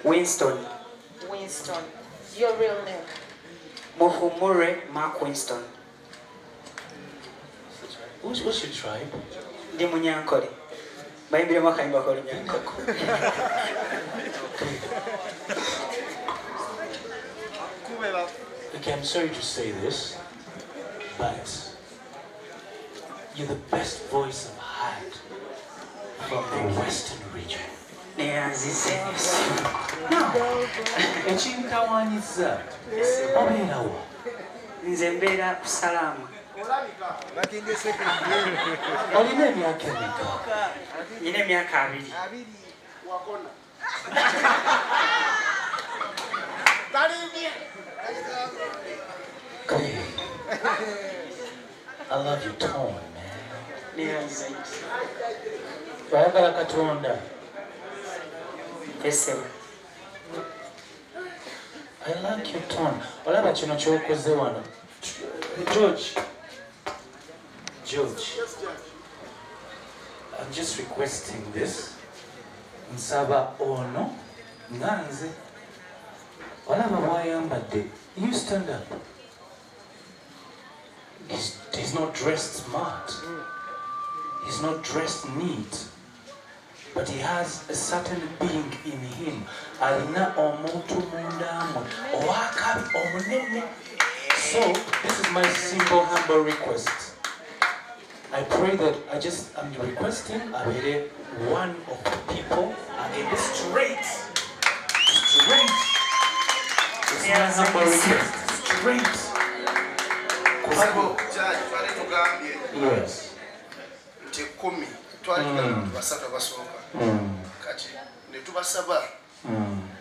Winston. Winston. Your real name? Mohumure Mark Winston. What's your tribe? Ndi Munyankole. Bayimbira makayimba ko Munyankole. Okay, I'm sorry to say this, but you're the best voice I've had from the Western region. No. Ekintawanyiza obeera wa? Nze mbeera ku Salama. Olina emyaka emeka? Nina emyaka 2. Hey, I love your tone, man. Oyagala Katonda? Yes, sir. I like your tone. Olaba kino kyokoze wano. George, I'm just requesting this. Nsaba ono nganze. Olaba bwayambadde. You stand up. He's not dressed smart. He's not dressed neat. But he has a certain being in him. Alina omuntu mundamu. Owakabi omunene. So, this is my simple, humble request. I pray that I'm requesting abere one of the people and be straight. It's my humble request. Straight. Yes. Kati ne tubasaba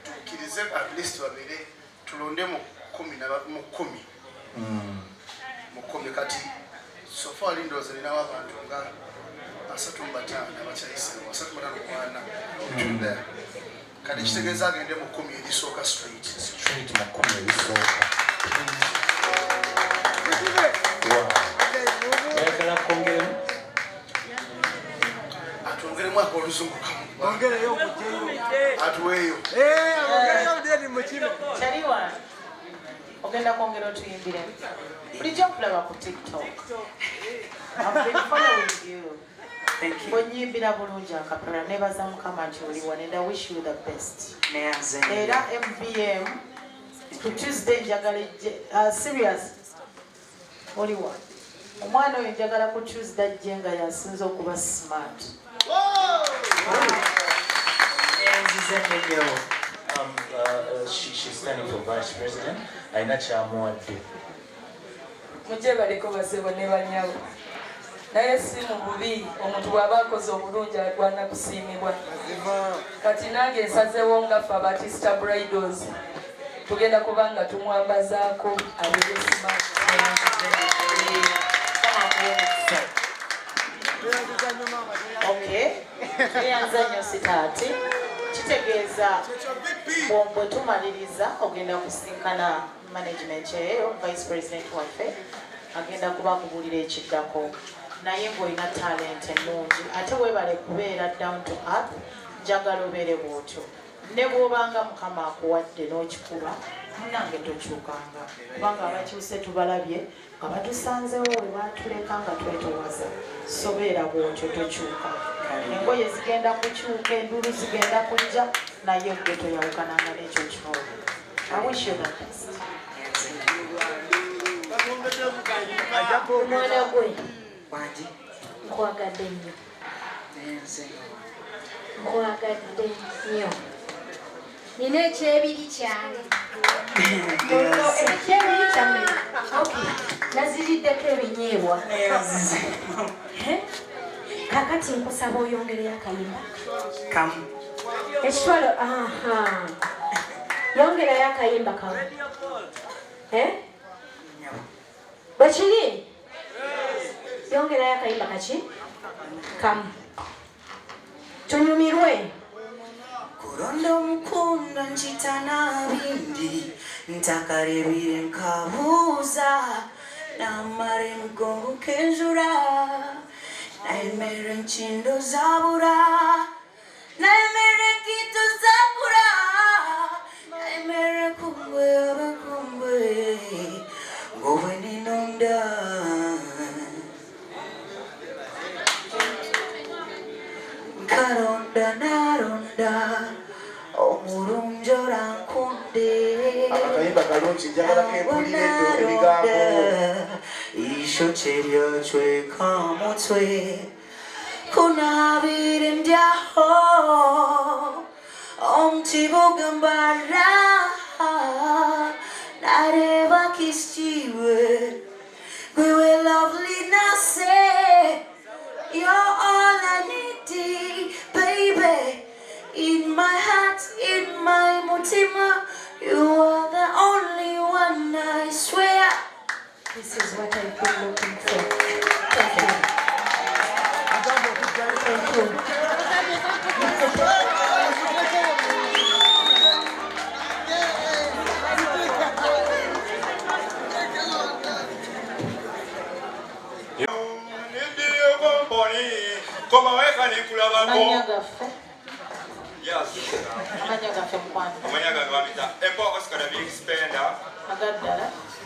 tukirize at least babere tulonde mu 10 kati so far lindoze lina abantu nga 35 abakyayise 35 kwana tunda kati kitegeeza agende mu 10 erisooka straight mu 10 erisooka. Wow. Oyagala kwongera? atwongere mwaka oluzungu kamu ongereyo okujjayo atuweeyo ongereyo ndeni mu kino Chaliwa ogenda kwongera otuyimbire bulijjo nkulaba ku TikTok. I've been following you. Thank you. Onyimbira bulungi akapula nebaza mukama nti oli wane and I wish you the best. Era MVM to Tuesday njagala serious oliwa omwana oyo njagala ku Tuesday ajje nga yasinza okuba smart. She's standing for vice president. Aina kyamuwadde. Mujje baliko basebo ne banyawo. naye si mu bubi omuntu bw'aba akoze obulungi agwana kusiimibwa. Kati nange nsazeewo nga ffe Abatista Bridals tugenda kuba nga tumwambazaako abeeresima. Okay, tuyanzanyo sitaati kitegeeza bwe tumaliriza ogenda kusinkana management eyo vice president waffe agenda kuba akubulira ekiddako naye ng'olina talent ennungi ate weebale kubeera down to earth njagala obeere bw'otyo ne bw'obanga mukama akuwadde n'okikuba munange tokyukanga kubanga abakyuse tubalabye nga batusanzewo we baatuleka nga twetowaza sobeera bw'otyo tokyuka engoye zigenda kukyuka endulu zigenda kujja naye gwe toyawukananga n'ekyo kifuba. I wish you the best. Mwana gwe nkwagadde nnyo nkwagadde nnyo nina ekyebiri kyange ekyebiri kyange naziriddeko ebinyeebwa kakati nkusaba oyongereyo akayimba ekitwalo yongerayo akayimba kamu bwekiri yongerayo akayimba kaki kamu tunyumirwe. Kuronda mukunda nchitana bindi ntakarebire nkabuza namare mgongo kenjura naimere nchindo zabura naimere kitu zabura naimere kumbwe ngowe ninonda karonda naronda omurunjora nkunde akayimba kalungi njagala kempulire ebigambo isho cheryo chwe kamutwe kunabire ndyaho omtibogambara nareba kisiwe we were lovely nase you're all I need baby in my heart in my mutima you are the only one I swear. This is what I've been looking for. Thank you.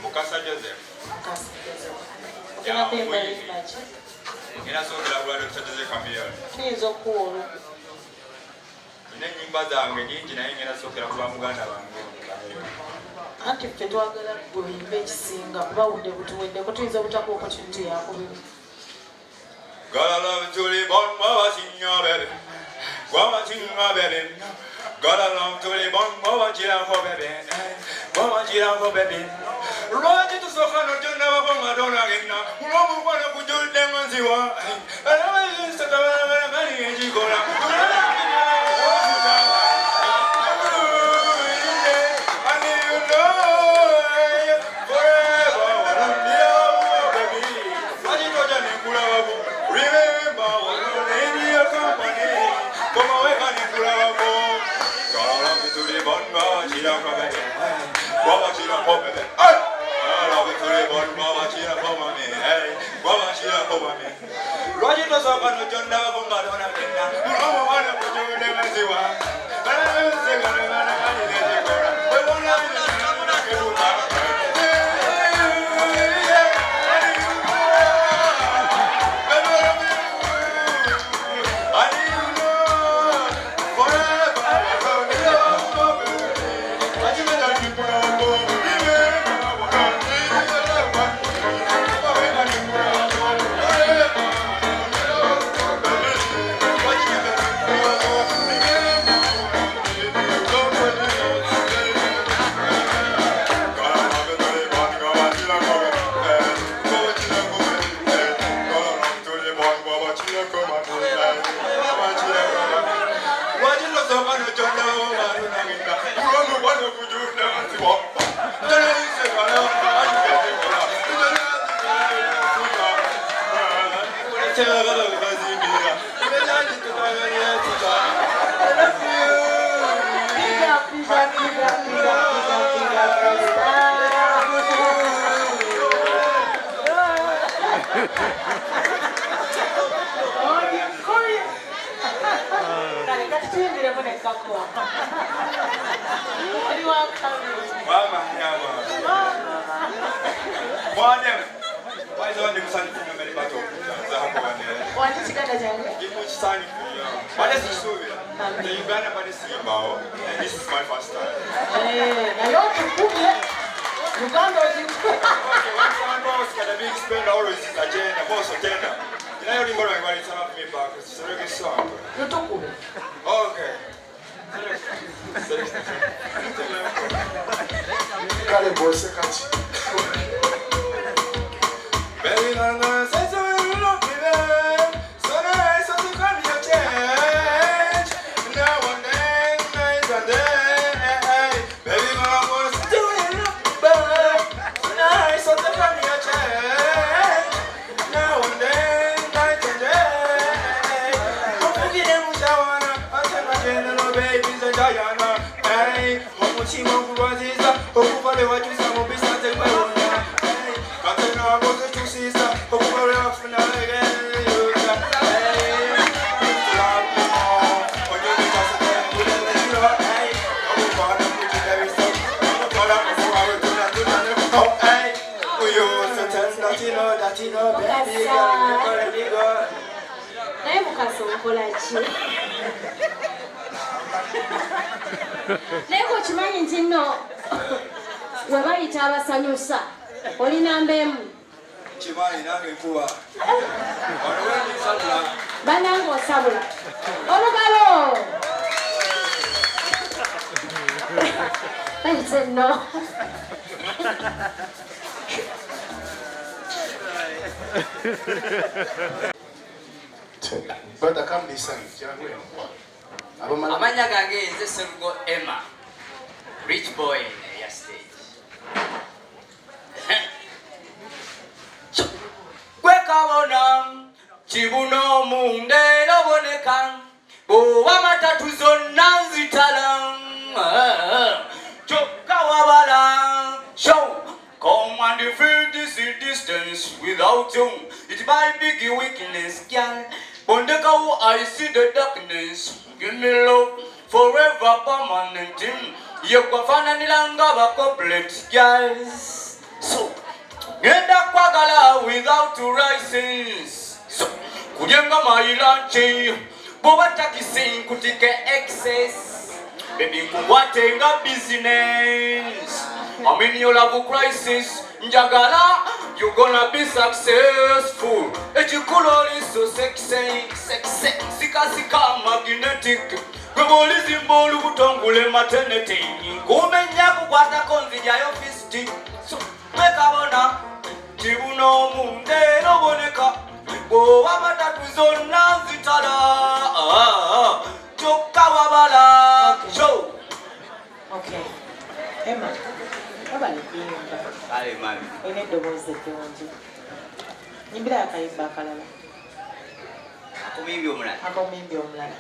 Mukasa Joseph. Ina sokera bulalo tuteze kambiyo. Kizo kuolo. Ine nyimba zange nyingi naye ngena sokera kuba muganda bange. Anti ffe twagala kuyimba ekisinga kuba wudde butuwedde ko tuyinza butako opportunity yakubimu. Gotta love to live on my singer baby. Mama singa baby. Gotta love to live on my chira for baby. Mama chira for baby. Roji to soka no jona wa madonna gina. Romu kwa na kujulde manziwa. Ala yinsa tabana mani ejikola. This is my first time. Neko chimanyi nti nno we bayita abasanyusa olina mbeemu Chimanyi nange nkuba banange osabula olugalo bayite nno Brother, come this side. Amanya gange nze Serugo Emma, rich boy in your stage. Kwekabona chibuno munde noboneka bowa matatu zonna nzitala chokka wabala show come and feel this distance without you it might be a weakness girl Bondeka I see the darkness give me love forever permanent yekwafana nilanga bakoplet guys so Genda kwagala without license. So, kujenga mailanchi. Boba takisi kutike excess. Baby kuwatenga business. I'm in your love crisis. Njagala, you're gonna be successful. Ejikulo is so sexy. Sika magnetic. Gweboli zimbolu butongule maternity. Kumenya kukwata konzi ya yo fisti. So, Mekabona, chibuno munde noboneka bowa matatu zonna nzitala chokka wabala show. Okay. Emma, wabali kuyimba. Ale mami. Ine eddoboozi eddungi. Nyimbira akayimba akalala. Akomimbi omulala. Akomimbi omulala.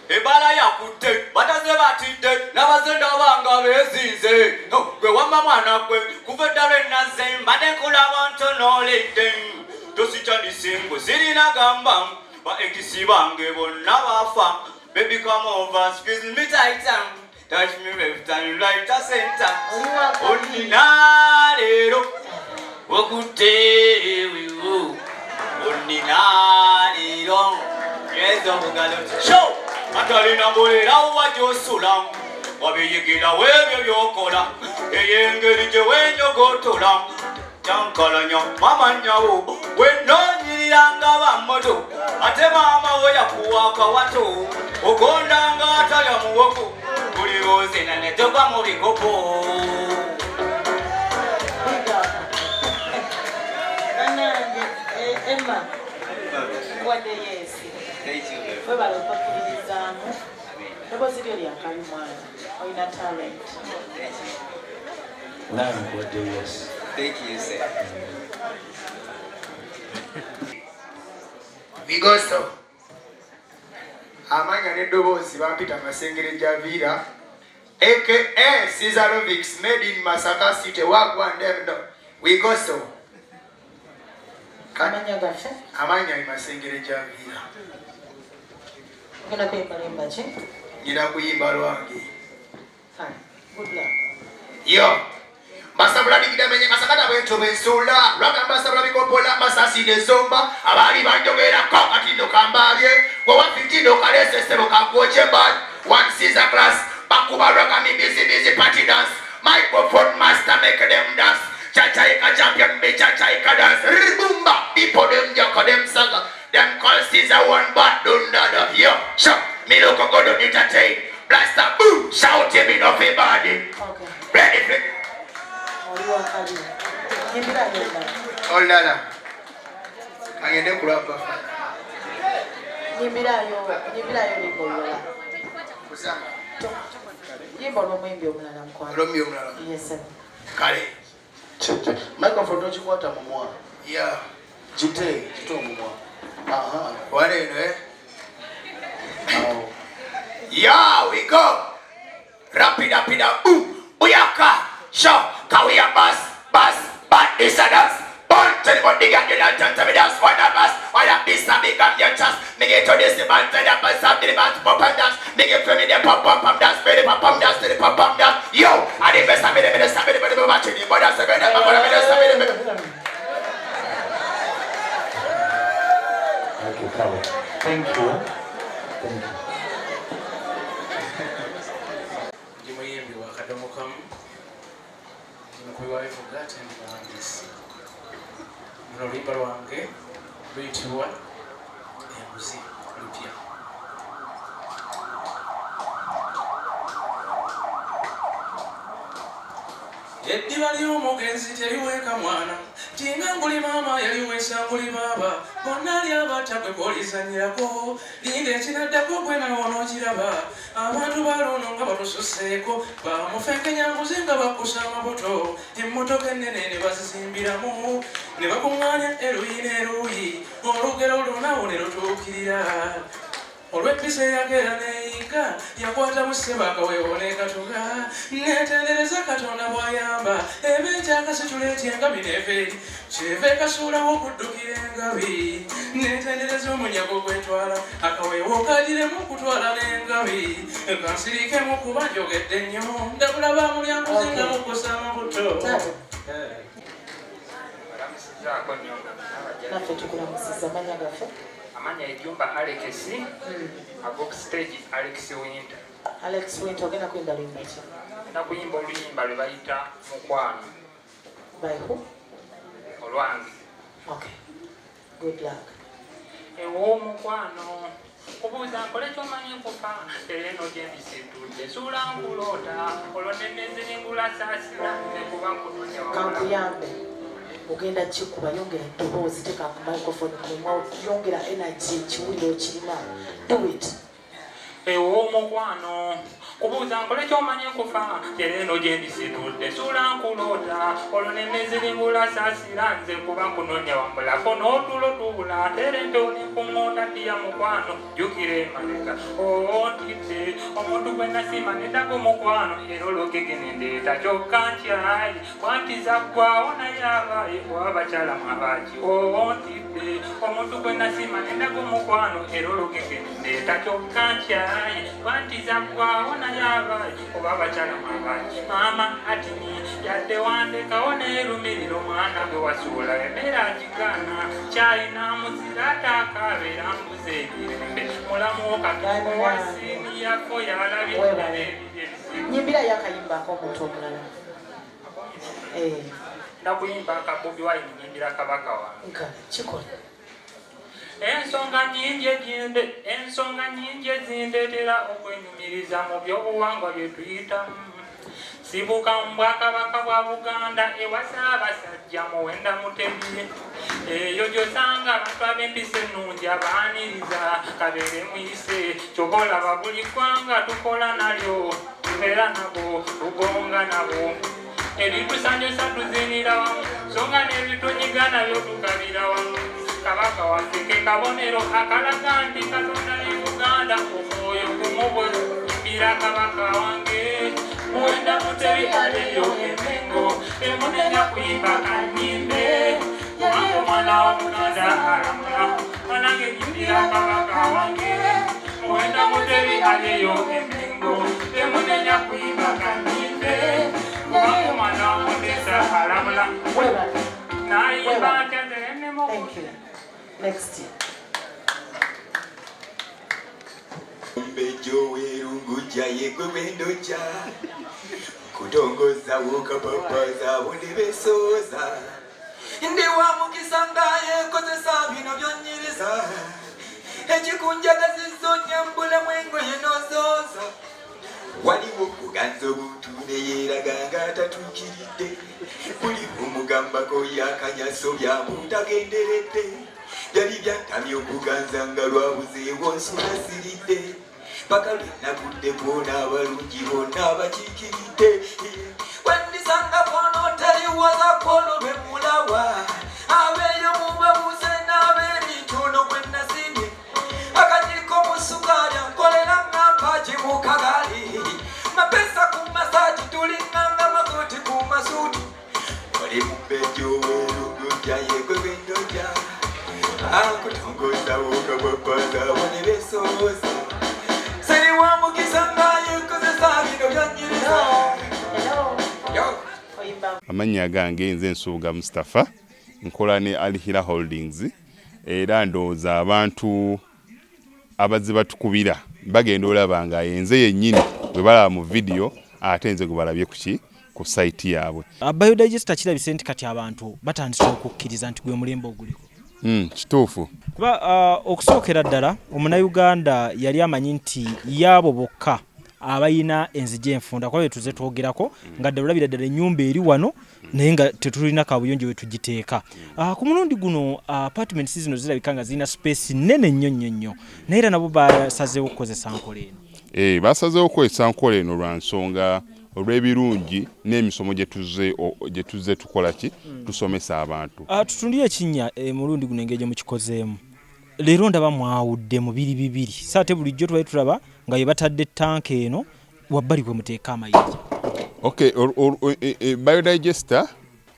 Ebala yakutte bataze batidde n'abazenda banga bezize gwe wamma mwana gwe kuva eddala ennaze mbadde nkulaba ntonoledde tositandise ngwe sirina gamba ba ekisi bange bonna bafa baby come over squeeze me tight touch me left and right center onnina leero wakutte wiwo onnina leero yezo bugalo show Atalina bolera wajosula wabiyigira webyo byokola eyengeri gye wenyogotola jankalanya mama nyawo wenonyiriranga bamoto ate maama we yakuwaka wato ogondanga atalya muwogo buli roze nanetoka mu bikopo Emma, what do you say? Thank you. We're about to put it eddoboozi lyo lyakali mwana olina talent. Yes. Thank you, sir. Migoso. Amanya n'eddoboozi bampita Masengere Javira aka Caesarovics made in Masaka City wagwan them no. We go so. Amanya gafe? Amanya ni Masengere Javira. Ngina kuyimba limba ki? Ngina kuyimba lwange. Fine. Good luck. Yo. Masabula digida menye masakata bwetu bensula Raka masabula bikopola masasi nesomba Abali banjogera kwa katindo kambabye Kwa 15 kalese sebo kakwoche bad One Caesar class Bakuba raka mi busy party dance Microphone master make them dance Chachaika champion me chachaika dance Ribumba people them joko them saga Them call Caesar one but don't dada Yo, show me look go don't entertain Blaster boom, shout him in off body Okay. Ready for Oliwa kali. Nyimbira yonna. Olala. Agende kulaba. Nyimbira yo ligoyola. Kusanga. Yimba olw'omuyimbi omulala mukwano. Olw'omuyimbi omulala. Yes, sir. Kale. Microphone tokikwata mu mwana. Yeah. Jite omumwa. Aha. Wale eno Yeah, we go. Rapida boom. Buyaka. Show. Kawia bus. But this and us. Born to the body and the lantern to me dance. One of us. One of this and big and your chance. Make it to this the band to the bus. Up to the band pop and dance. Make it for me the pop dance. For the pop dance to the pop dance. Yo. And the best of me the best of me the best of me the best of me the best of me the best of me. Thank you. Jimuyembi wakadomo kamu. Kuiwa forgotten for this. Mloliba lwange luyitibwa embuzi lupya. Eddiba ly'omugenzi teriweeka mwana tinga nguli maama yaliweesa nguli baaba bonna lyabata gwe bw'olizanyirako linda ekinaddako gwe nawo onookiraba abantu baluno nga batususseeko bamufenkenya mbuzi nga bakkusa amabuto emmotoka ennene ne bazizimbiramu ne bakuŋŋaanya eruyi n'eruyi olugero lunawo ne lutuukirira olw'empisa eyakeera neeyiga yakwata mu Sebaka weewo n'ekatuga neetendereza Katonda bw'ayamba eba ekyakasitula etya engabi neeva eri kyeva ekasuulawo okuddukira engabi neetendereza omunyago gwetwala akaweewo kagiremu okutwala n'engabi kansirikemu kuba njogedde nnyo ndabula bamulyanguzi nga mukkusa amabuto. Naffe tukulamusiza manya gaffe. Amanya ejumba Alex abok stage Alex Winter. Alex Winter ogenda kuyimba limba ki? Na kuyimba oluyimba lwe bayita mukwano. By who? Olwange. Okay. Good luck. Ewo mukwano. Kubuuza nkole ky'omanyi nkufa era eno gye ndisitudde suula nkulota olwo nennezingula saasira nze kuba nkunonya kankuyambe ogenda kikuba yongera eddoboozi teka ku microphone kumwa yongera energy ekiwuliro kirina do it. Ewo mukwano kubuuza nkole ky'omanyi nkufa era eno gye ndisitudde suula nkulota olwo nennezingula saasira nze kuba nkunonya wambulako n'otulotuula era entoni kuŋŋonda ddiya mukwano jjukira emabega ontidde omuntu gwe nasima neddako mukwano era olwogegene ndeeta kyokka nkyayi wantiza ggwawo naye abaye owabakyala mwabaki ontidde omuntu gwe nasima neddako mukwano era olwogegene ndeeta kyokka nkyayi wantiza ggwawo naye abaye oba abakyala mwabaki maama atini yadde wandekawo neerumiriro omwana gwe wasuula embeera agigana kyayina muzira ataakabeera mbuze emirembe mulamu okatuko wa siini yako yalabye nyimbira yakayimbako omuntu omulala nakuyimba akabubi wayini nyimbira kabaka wange kikola ensonga nyingi ezindeetera okwenyumiriza mu byobuwangwa bye tuyitamu sibuka mbwakabaka bwa Buganda ewasa abasajja muwenda Mutebi eyo gyosanga abantu ab'empisa ennungi abaaniriza kabeere muyise kyobola babuli ggwanga tukola nalyo tubeera nabo tugonga nabo ebitusanjusa tuzinira wamu songa n'ebitunyiga nabyo tukabira wamu kabaka waffe ke kabonero akalaga nti Katonda ne Buganda omwoyo gumubwe imbira kabaka wange muwenda Mutebi aleyo emengo emunenya kuyimba kanimbe kubanga omwana wa Buganda alamula manange nyimbira kabaka wange muwenda Mutebi aleyo emengo emunenya kuyimba kanimbe kubanga omwana wa Mutesa alamula nayimba ntenderememo. Thank you. Next year. Mbejo werunguja yegwe wendoja kutongoza wokapapaza bondebesoza ndewa mukisanga yekozesa bino byonyiriza ekikunjagazizo nyambula mwengo yenozoza waliwo kuganza obuntu neyeraganga atatuukiridde buli omugambako yakanyaso byamutagenderedde byali byatamye okuganza nga lwabuzeewo nsula siridde paka lwenagudde kwona abalungi bonna abakiikiridde wendisanga kwonootaliwaza kwolwo lwe mulawa abeeyo mubabuze n'ab'emitono gwe nasimye akajiko mu sukaali ankolera ngampaki mu kagali mapesa ku masaji tulinganga magoti ku masuti oli mubbejo werugujja yegwe wendoja akutongoza wokapapaza bone besoza seri wa mukisanga yekozesa bino byonyiriza. Amannya gange nze Nsuuga Mustafa nkola ne Alihira Holdings era ndowooza abantu abazze batukubira bagenda olaba nga yenze yennyini bwe balaba mu video ate nze gwe balabye ku site yaabwe. Biodigester kirabise nti kati abantu batandise okukkiriza nti gwe mulembe oguliko. Kituufu. Kuba okusookera ddala Omunnayuganda yali amanyi nti yaabo bokka abayina enzije enfunda kwa tuze twogerako nga ddala ddala ennyumba eri wano naye nga tetulina kabuyonjo we tugiteeka. Ku mulundi guno apartments zino zirabika nga zirina space nnene nnyo naye era nabo basazeewo okukozesa nkola eno. Basazeewo okukozesa nkola eno lwa nsonga olw'ebirungi n'emisomo gye tuzze tukola ki tusomesa abantu. Tutundire ekinnya mulundi guno engeri gye mukikozeemu. Leero ndaba mwawudde mu bibiri saate bulijjo tubali tulaba nga ye batadde tank eno wabbali kwe muteeka amayinja. Okay, biodigester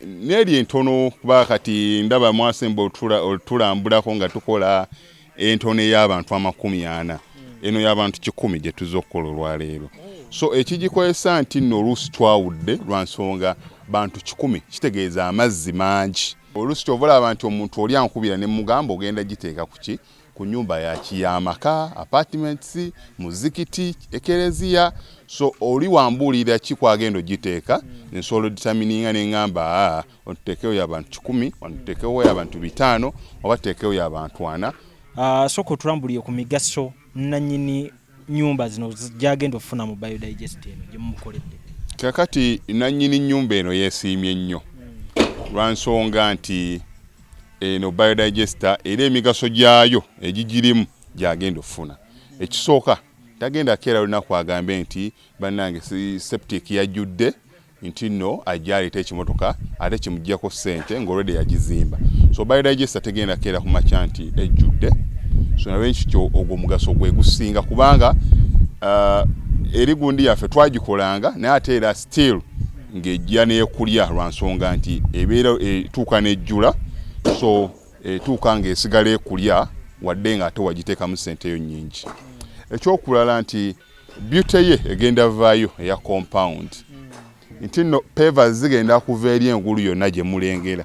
neri entono kuba kati ndaba mwasemba otulambulako nga tukola entono y'abantu 40 eno y'abantu 100 gye tuzze okukola olwaleero. So ekigikozesa nti nno oluusi twawudde lwa nsonga bantu 100 kitegeeza amazzi mangi. Oluusi kyovola abantu omuntu oli ankubira ne mugamba ogenda giteeka kuki ku nyumba y'amaka, apartments, muzikiti, ekereziya. So oli wambuulira ki kwagenda ogiteeka nsobola determininga ne ngamba otuteekewo y'abantu 10 otuteekewo y'abantu 5 oba tuteekewo y'abantu 4. Soko tulambuliye ku migaso nannyini nyumba zino gyagenda ofuna mu biodigester eno gye mumukoledde. Kakati nannyini nyumba eno yeesiimye nnyo lwa nsonga nti eno biodigester era emigaso gyayo egigirimu gyagenda ofuna. Ekisooka tagenda keera lunaku agambe nti bannange septic yajjudde nti nno ajja aleeta ekimotoka ate kimuggyako ssente ng'olwedde yagizimba. So biodigester tegenda keera ku makya nti ejjudde. So nawe ekyo ogwo mugaso gwe gusinga kubanga eri gundi yaffe twagikolanga naye ate era still ng'ejja n'ekulya lwa nsonga nti ebeera etuuka n'ejjula. So etuuka ng'esigala ekulya wadde nga ate wagiteekamu ssente yo nnyingi. Ekyokulala nti beauty ye egenda vaayo eya compound nti nno pavers zigenda kuva eri engulu yonna gye mulengera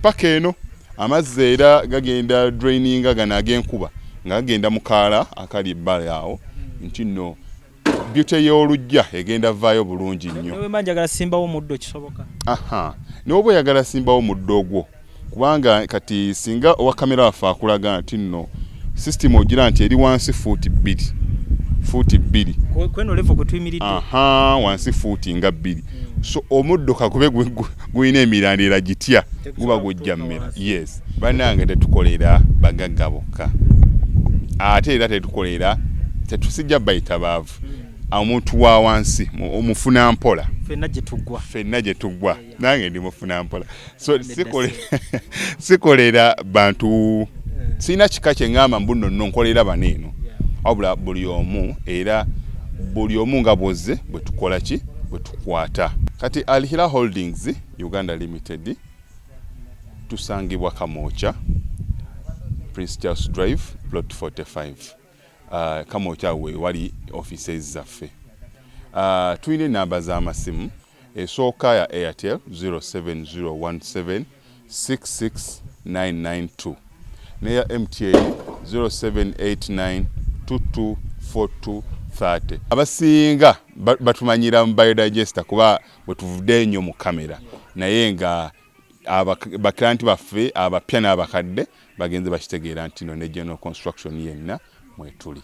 paka eno amazzi era gagenda draininga gano ag'enkuba nga gagenda mu kaala akali ebbali awo nti nno beauty y'olujja egenda vaayo bulungi nnyo. Newe manjagala simbawo muddo kisoboka. N'oba oyagala simbawo muddo ogwo kubanga kati singa owa kamera waffe akulaga nti nno system ogira nti eri wansi fuuti fuuti 2 kweno level kutuyimiridde wansi fuuti nga 2 so omuddo kakube guyina emirandira gitya guba gujja mmera yes bannange tetukolera bagagga bokka ate era tetukolera tetusijja bayita baavu omuntu wa wansi omufuna mpola fenna gye tuggwa nange ndi mufuna mpola so sikolera bantu sina kika kye ngamba mbuno nno nkolera baneeno wabula buli omu era buli omu nga bwozze bwe tukola ki bwe tukwata kati Alihira Holdings Uganda Limited tusangibwa Kamoocha Prince Charles Drive plot 45 Kamoocha we wali offices zaffe tuyine namba z'amasimu esooka ya Airtel 07017 66992 neya MTN 0789224230 abasinga batumanyira mu biodigester kuba bwe tuvudde nnyo mu kamera naye nga abaklanti baffe abapya n'abakadde bagenze bakitegeera nti no ne general construction yenna mwetuli